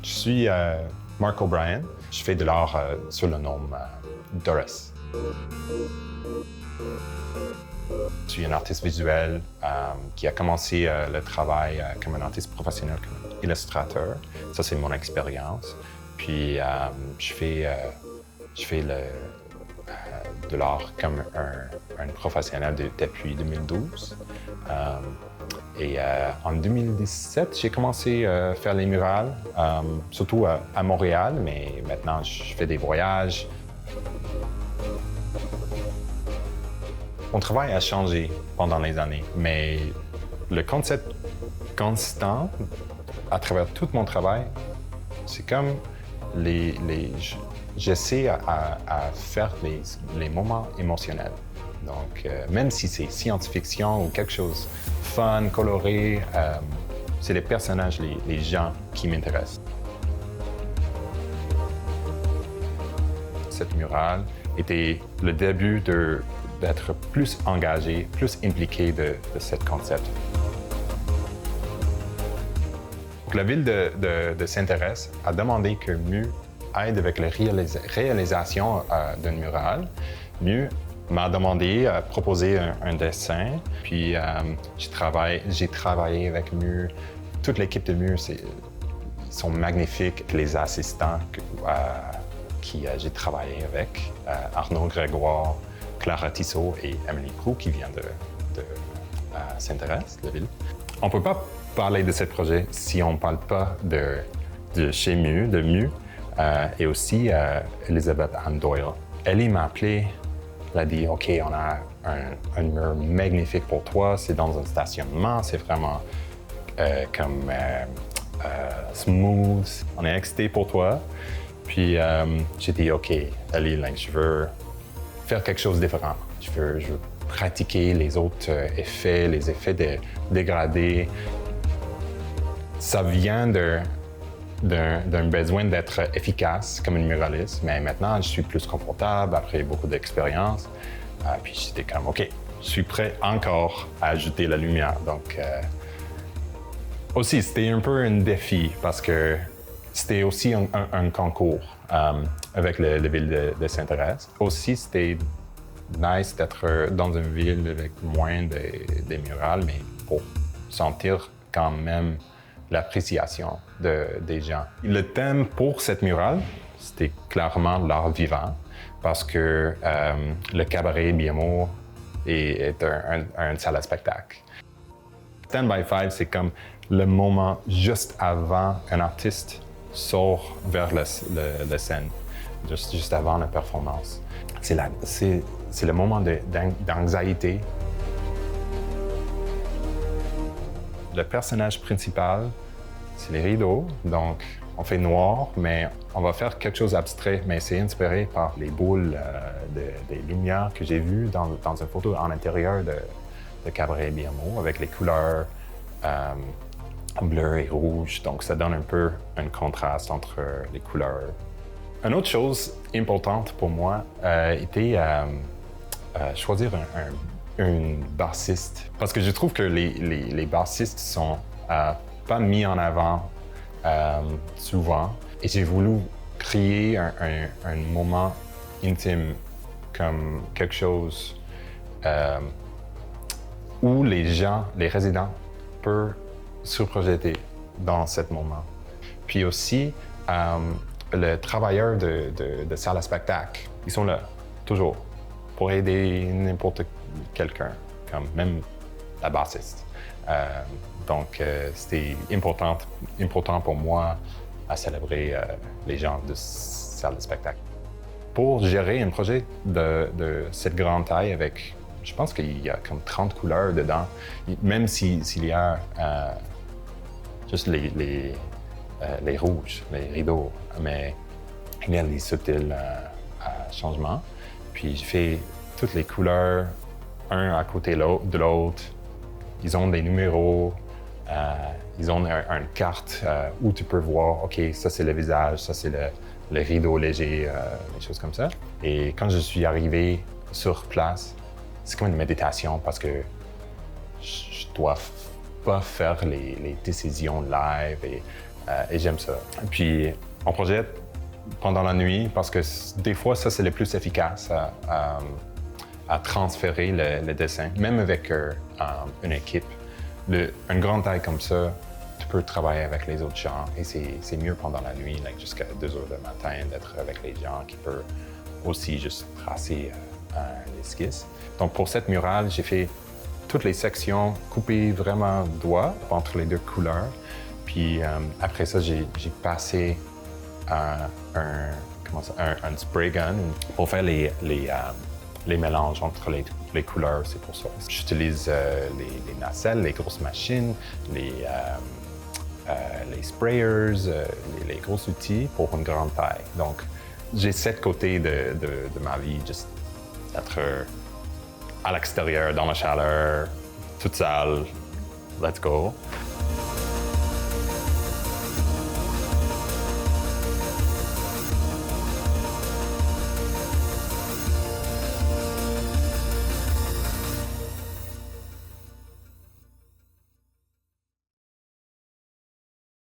Je suis Mark O'Brien. Je fais de l'art sous le nom Doris. Je suis un artiste visuel qui a commencé le travail comme un artiste professionnel, comme illustrateur. Ça, c'est mon expérience. Puis, je fais de l'art comme un professionnel depuis 2012. En 2017, j'ai commencé à faire les murales, surtout à Montréal, mais maintenant, je fais des voyages. Mon travail a changé pendant les années, mais le concept constant à travers tout mon travail, c'est comme j'essaie à faire les moments émotionnels. Donc, même si c'est science-fiction ou quelque chose fun, coloré, c'est les personnages, les gens qui m'intéressent. Cette murale était le début d'être plus engagé, plus impliqué de ce concept. Donc, la ville de Sainte-Thérèse a demandé que MU aide avec la réalisation d'une murale. MU m'a demandé à proposer un dessin, puis j'ai travaillé avec MU. Toute l'équipe de MU, ils sont magnifiques. Les assistants qui j'ai travaillé avec, Arnaud Grégoire, Clara Tissot et Emily Proux, qui vient de Sainte-Thérèse, la ville. On ne peut pas parler de ce projet si on ne parle pas de chez MU, de MU, et aussi Elizabeth Ann Doyle. Ellie m'a appelé, elle a dit « OK, on a un mur magnifique pour toi, c'est dans un stationnement, c'est vraiment comme smooth, on est excités pour toi. » Puis j'ai dit « OK, Ellie, je veux faire quelque chose de différent. Je veux pratiquer les autres effets, les effets dégradés. » Ça vient d'un besoin d'être efficace comme une muraliste, mais maintenant, je suis plus confortable après beaucoup d'expérience. Puis j'étais comme, OK, je suis prêt encore à ajouter la lumière. Donc, aussi, c'était un peu un défi parce que c'était aussi un concours avec la ville de Sainte-Thérèse. Aussi, c'était nice d'être dans une ville avec moins des murales, mais pour sentir quand même l'appréciation des gens. Le thème pour cette murale, c'était clairement l'art vivant, parce que le cabaret BMO est un salle à spectacle. Stand by Five, c'est comme le moment juste avant un artiste sort vers la scène, juste avant la performance. C'est le moment d'anxiété. Le personnage principal, c'est les rideaux, donc on fait noir, mais on va faire quelque chose d'abstrait, mais c'est inspiré par les boules des lumières que j'ai vues dans une photo en intérieur de Cabaret BMO, avec les couleurs bleu et rouge, donc ça donne un peu un contraste entre les couleurs. Une autre chose importante pour moi était choisir une bassiste. Parce que je trouve que les bassistes sont pas mis en avant souvent. Et j'ai voulu créer un moment intime, comme quelque chose où les gens, les résidents, peuvent se projeter dans ce moment. Puis aussi, les travailleurs de salle à spectacle, ils sont là, toujours, pour aider n'importe quelqu'un, comme même la bassiste. Donc, c'était important pour moi à célébrer les gens de salle de spectacle. Pour gérer un projet de cette grande taille avec, je pense qu'il y a comme 30 couleurs dedans, même s'il y a juste les rouges, les rideaux, mais il y a les subtils changements. Puis je fais toutes les couleurs, un à côté de l'autre. Ils ont des numéros, ils ont une carte où tu peux voir, OK, ça c'est le visage, ça c'est le rideau léger, des choses comme ça. Et quand je suis arrivé sur place, c'est comme une méditation parce que je dois pas faire les décisions live et et j'aime ça. Puis on projette pendant la nuit parce que des fois, ça, c'est le plus efficace à transférer le dessin, même avec une équipe. Une grande taille comme ça, tu peux travailler avec les autres gens et c'est mieux pendant la nuit, jusqu'à 2 heures du matin, d'être avec les gens qui peuvent aussi juste tracer l'esquisse. Donc pour cette murale, j'ai fait toutes les sections coupées vraiment doigt entre les deux couleurs. Puis après ça, j'ai passé un spray gun pour faire les mélanges entre les couleurs. C'est pour ça. J'utilise les nacelles, les grosses machines, les sprayers, les gros outils pour une grande taille. Donc, j'ai 7 côtés de ma vie, juste être à l'extérieur, dans la chaleur, toute seule. Let's go.